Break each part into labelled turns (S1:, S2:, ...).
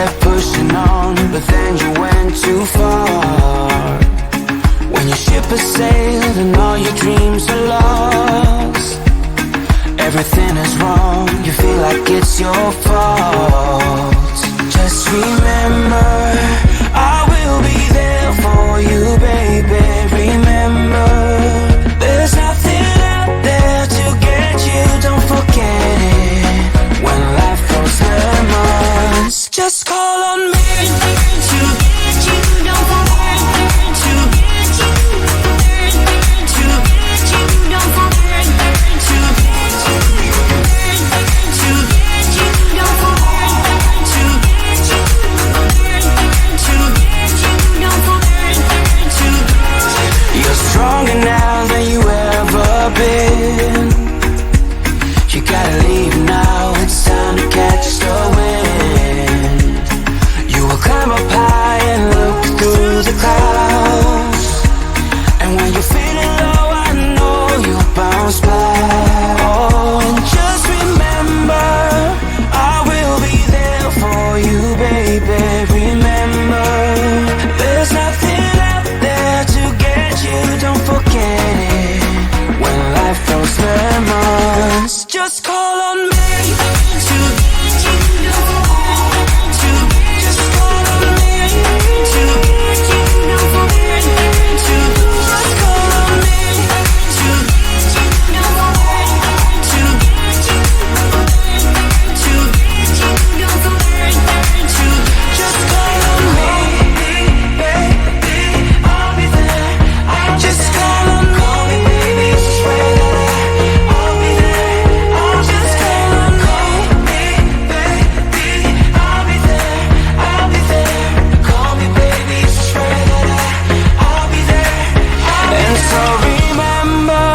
S1: kept pushing on, but then you went too far. When your ship has sailed and all your dreams are lost, everything is wrong, you feel like it's your fault. Just remember, I will be there for you, baby. Remember, there's nothing out there to get you, don't forget it. When life throws lemons, just call on me to get you, don't forget to get you, to get you, don't forget to get you, to get you, don't forget to get you, to get you, don't forget to get you. You're stronger now than you ever been. You gotta leave now, it's time to catch the wind. You will climb up high and look through the clouds, and when you're feeling low, I know you'll bounce back. Oh, and just remember, I will be there for you, baby. Remember, there's nothing out there to get you, don't forget it. When life throws lemons, just call on me to get you, don't forget to just call on me to get you, don't forget to just call on me to get you, don't forget to get you, to get you, don't forget to just call on me, baby, I'll be there. Just call on me, baby, swear that I'll be there. I'll just call on me, baby, I'll be there. I'll be there. Call me, baby, swear that I'll be there. And so remember,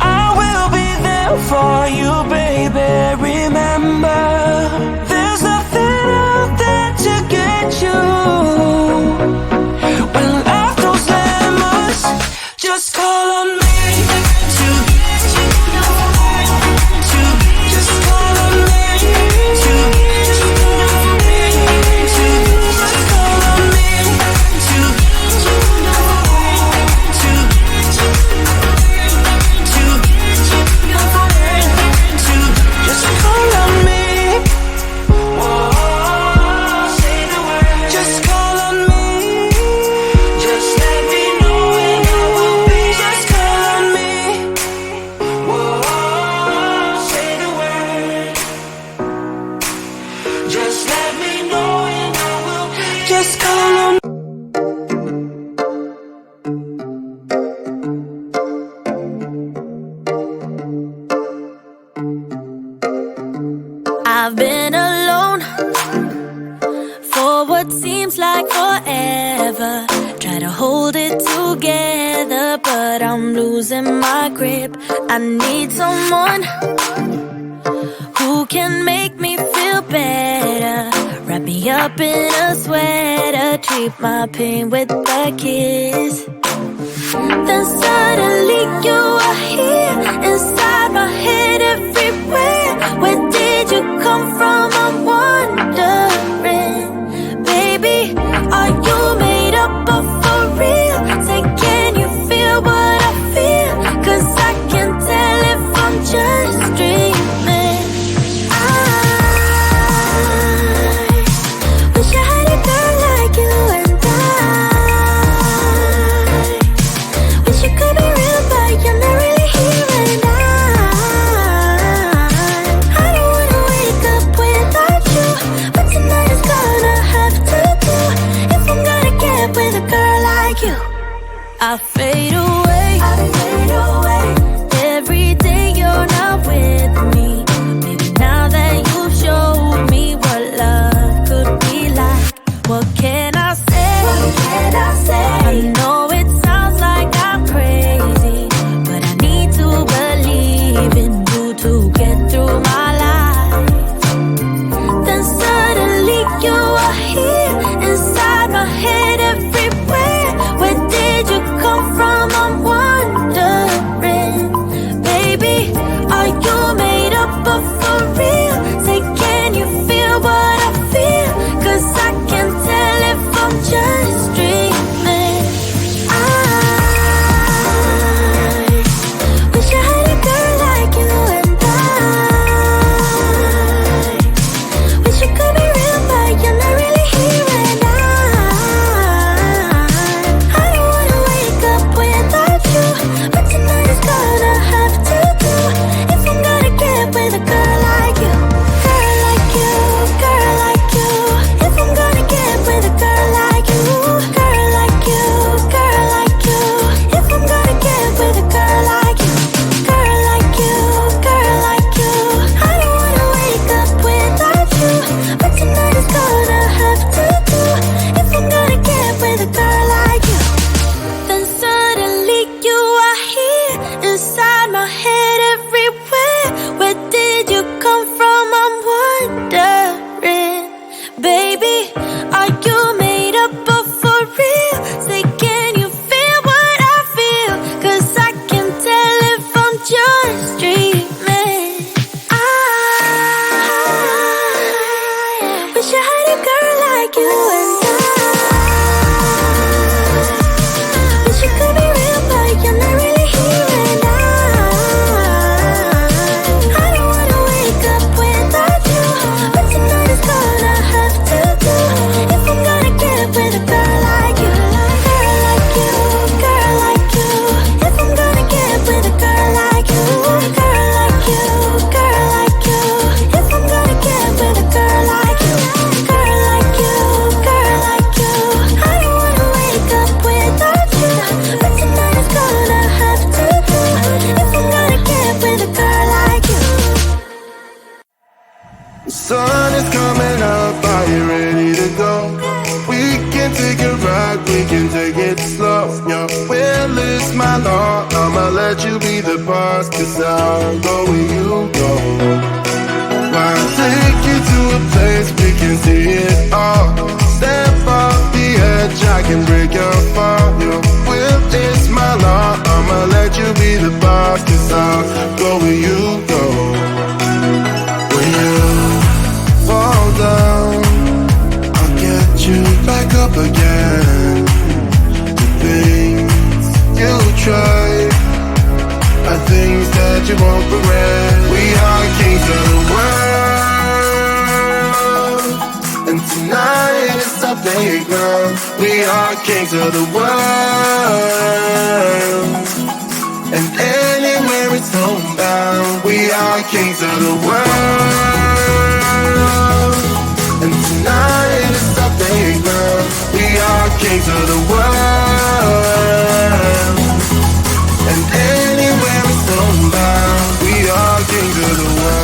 S1: I will be there for you, baby. Remember, there's nothing out there to get you. When life throws lemons, just call on me to get you, don't forget to just call on me to get you, don't forget to just call on me to get you, don't forget to get you, to get you, don't forget to just call on me. Whoa, say the word. Just call on me. Just let me know and I will be. Just call on me. Whoa, say the word. Just let me know and I will be. Just call on me.
S2: I've been alone for what seems like forever. Try to hold it together, but I'm losing my grip. I need someone who can make me feel better. Wrap me up in a sweater, treat my pain with a kiss. Then suddenly you are here, inside my head, everywhere. Where did you come from? I'm wondering, baby, are you made up of for real? Say, can you feel what I feel? 'Cause I can tell if I'm just dreaming. I wish I had a girl like you, and I wish you could be real, but you're not really here. And I don't wanna wake up without you, but tonight is gonna have to do. If I'm gonna get with a girl like you, I fade away. Every day you're not with me. Maybe now that you've showed me what love could be like, what can I say? I know it sounds like I'm crazy, but I need to believe in you to get through my life. Then suddenly you are here, inside my head, everywhere. Where did you come
S3: we can take it slow. Your will is my law. I'ma let you be the boss, 'cause I'll go where you go. I'll take you to a place we can see it all. Step off the edge, I can break your fall. Your will is my law. I'ma let you be the boss, 'cause I'll go where you go. When you fall down, I'll get you back up again. The things you try are things that you won't regret. We are kings of the world, and tonight is our playground. We are kings of the world, and anywhere it's homebound. We are kings of the world, and tonight is our playground. We are kings of the world, and anywhere it's homebound. We are kings of the world.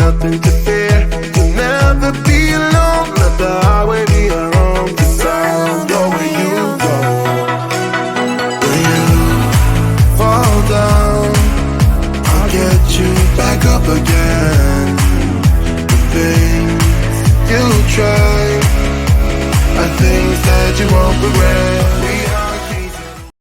S3: Nothing to fear. You'll never be alone. Let the highway be our own. 'Cause I'll go where you go. When you fall down, I'll get you back up again. The things you try are things that you won't regret. We